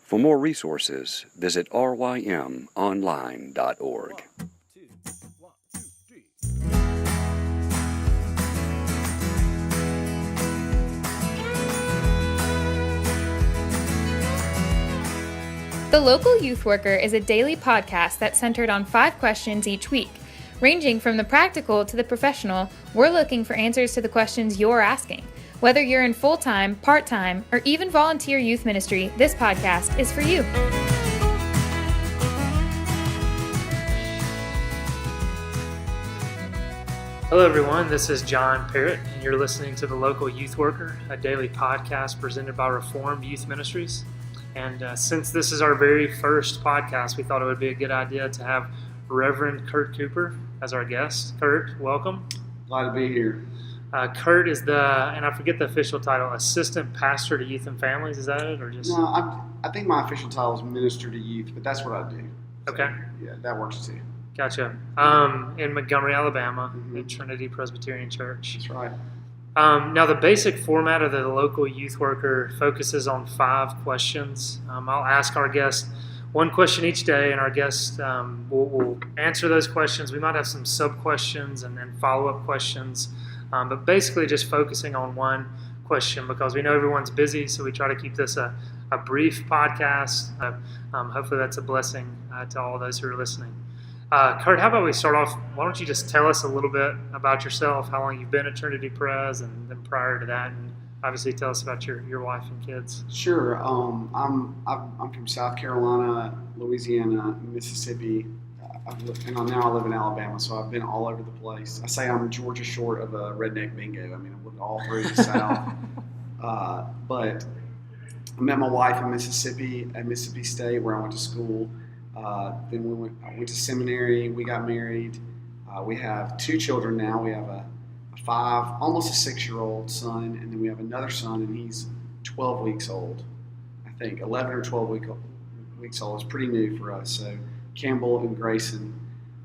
For more resources, visit rymonline.org. The Local Youth Worker is a daily podcast that's centered on 5 questions each week. Ranging from the practical to the professional, we're looking for answers to the questions you're asking. Whether you're in full-time, part-time, or even volunteer youth ministry, this podcast is for you. Hello everyone, this is John Parrott, and you're listening to The Local Youth Worker, a daily podcast presented by Reformed Youth Ministries. And since this is our very first podcast, we thought it would be a good idea to have Reverend Kurt Cooper as our guest. Kurt, welcome. Glad to be here. Kurt is and I forget the official title, Assistant Pastor to Youth and Families. Is that it, or just? No, I think my official title is Minister to Youth, but that's what I do. Okay. So, yeah, that works too. Gotcha. In Montgomery, Alabama, at Trinity Presbyterian Church. That's right. Now, the basic format of the Local Youth Worker focuses on 5 questions. I'll ask our guest one question each day, and our guest will answer those questions. We might have some sub-questions and then follow-up questions, but basically just focusing on one question because we know everyone's busy, so we try to keep this a brief podcast. Hopefully that's a blessing to all those who are listening. Kurt, how about we start off, why don't you just tell us a little bit about yourself, how long you've been at Trinity Pres, and then prior to that, and obviously tell us about your wife and kids. Sure. I'm from South Carolina, Louisiana, Mississippi, and now I live in Alabama, so I've been all over the place. I say I'm Georgia short of a redneck bingo. I mean, I've lived all through the South. But I met my wife in Mississippi, at Mississippi State, where I went to school. Then I went to seminary. We got married. We have 2 children now. We have a 5, almost a 6-year-old son, and then we have another son, and he's 12 weeks old. I think 11 or 12 weeks old. It's pretty new for us. So Campbell and Grayson,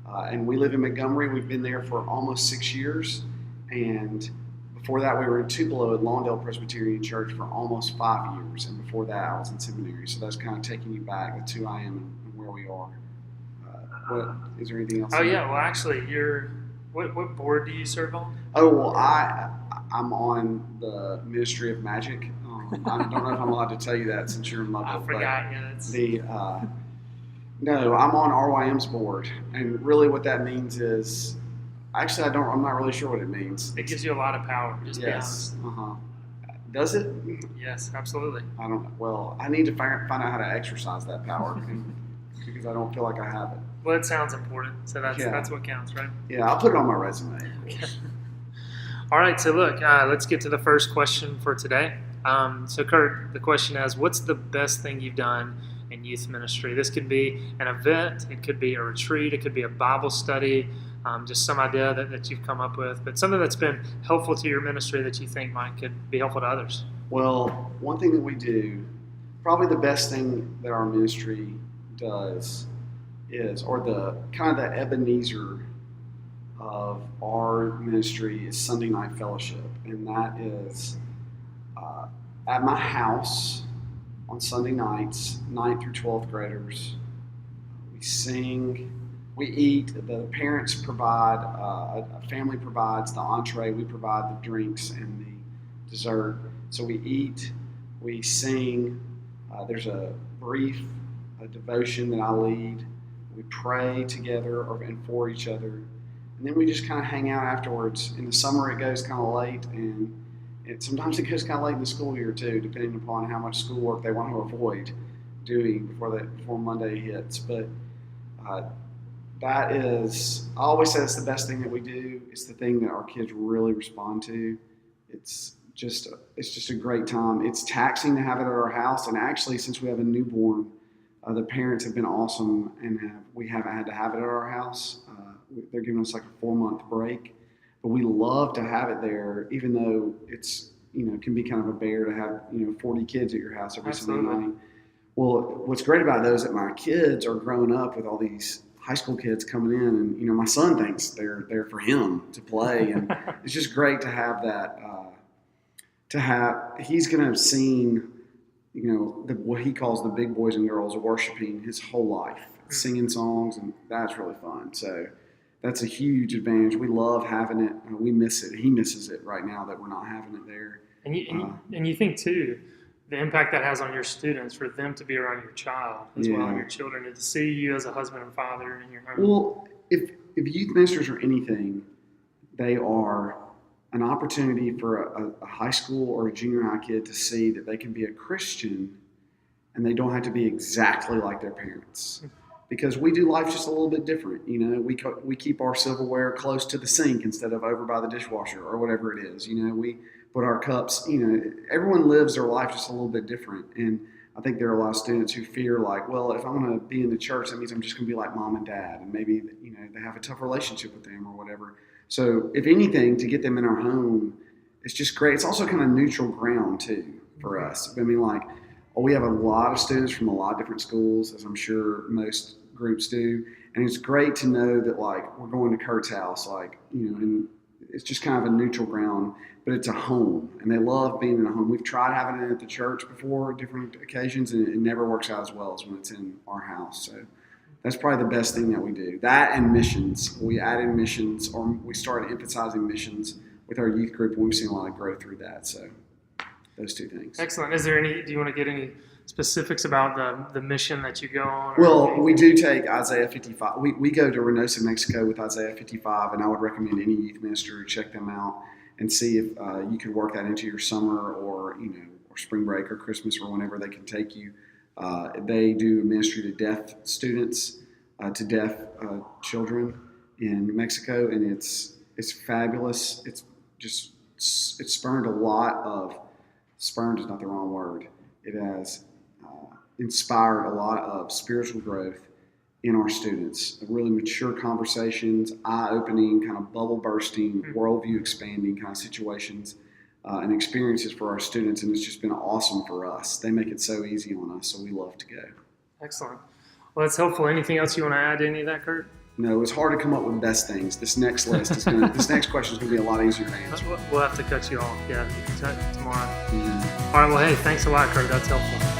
and we live in Montgomery. We've been there for almost 6 years, and before that we were in Tupelo at Lawndale Presbyterian Church for almost 5 years, and before that I was in seminary. So that's kind of taking you back to who I am and where we are. What is there anything else? Oh yeah, well actually, what board do you serve on? Oh well, I'm on the Ministry of Magic. I don't know if I'm allowed to tell you that since you're in Lubbock. I forgot. Yeah, that's No, I'm on RYM's board, and really what that means is, actually I'm not really sure what it means. It gives you a lot of power. Just yes. Be honest. Does it? Yes, absolutely. I don't know. Well, I need to find out how to exercise that power because I don't feel like I have it. Well, it sounds important, so that's what counts, right? Yeah, I'll put it on my resume. All right, so look, let's get to the first question for today. So Kurt, the question is, what's the best thing you've done in youth ministry? This could be an event, it could be a retreat, it could be a Bible study, just some idea that you've come up with, but something that's been helpful to your ministry that you think could be helpful to others. Well, one thing that we do, probably the best thing that our ministry does is, or the kind of the Ebenezer of our ministry is Sunday night fellowship, and that is at my house on Sunday nights, 9th through 12th graders. We sing, we eat, the parents provide, a family provides the entree, we provide the drinks and the dessert. So we eat, we sing, there's a brief devotion that I lead. We pray together and for each other, and then we just kind of hang out afterwards. In the summer, it goes kind of late, and sometimes it goes kind of late in the school year too, depending upon how much schoolwork they want to avoid doing before Monday hits. But that is, I always say that's the best thing that we do. It's the thing that our kids really respond to. It's just a great time. It's taxing to have it at our house, and actually, since we have a newborn, the parents have been awesome, and we haven't had to have it at our house. They're giving us like a 4-month break, but we love to have it there, even though it's can be kind of a bear to have 40 kids at your house every Sunday night. Well, what's great about those is that my kids are growing up with all these high school kids coming in, and my son thinks they're there for him to play, and it's just great to have that. He's going to have seen what he calls the big boys and girls worshiping his whole life, singing songs, and that's really fun. So that's a huge advantage. We love having it. We miss it. He misses it right now that we're not having it there. And you think too, the impact that has on your students, for them to be around your child as well, and your children, and to see you as a husband and father in your home. Well, if youth ministers are anything, they are an opportunity for a high school or a junior high kid to see that they can be a Christian and they don't have to be exactly like their parents. Because we do life just a little bit different. We keep our silverware close to the sink instead of over by the dishwasher or whatever it is. We put our cups, everyone lives their life just a little bit different. And I think there are a lot of students who fear like, well, if I'm going to be in the church, that means I'm just going to be like mom and dad. And maybe, they have a tough relationship with them or whatever. So if anything, to get them in our home, it's just great. It's also kind of neutral ground too for us. I mean, we have a lot of students from a lot of different schools, as I'm sure most groups do. And it's great to know that we're going to Kurt's house, and it's just kind of a neutral ground, but it's a home, and they love being in a home. We've tried having it at the church before, different occasions, and it never works out as well as when it's in our house. So that's probably the best thing that we do. That and missions. We add in missions, or we started emphasizing missions with our youth group, and we've seen a lot of growth through that. So those two things. Excellent. Do you want to get any specifics about the mission that you go on? Well, we do take Isaiah 55. We go to Reynosa, Mexico with Isaiah 55, and I would recommend any youth minister to check them out and see if you could work that into your summer or spring break or Christmas or whenever they can take you. They do ministry to deaf students, to deaf children in Mexico, and it's fabulous. It's spurned a lot of, spurned is not the wrong word. It has inspired a lot of spiritual growth in our students, really mature conversations, eye-opening, kind of bubble-bursting, worldview expanding kind of situations and experiences for our students, and it's just been awesome for us. They make it so easy on us, so we love to go. Excellent. Well, that's helpful. Anything else you want to add to any of that, Kurt? No, it's hard to come up with best things. This next list is this next question is going to be a lot easier to answer. We'll have to cut you off. Yeah, you can cut tomorrow. Mm-hmm. All right. Well, hey, thanks a lot, Kurt. That's helpful.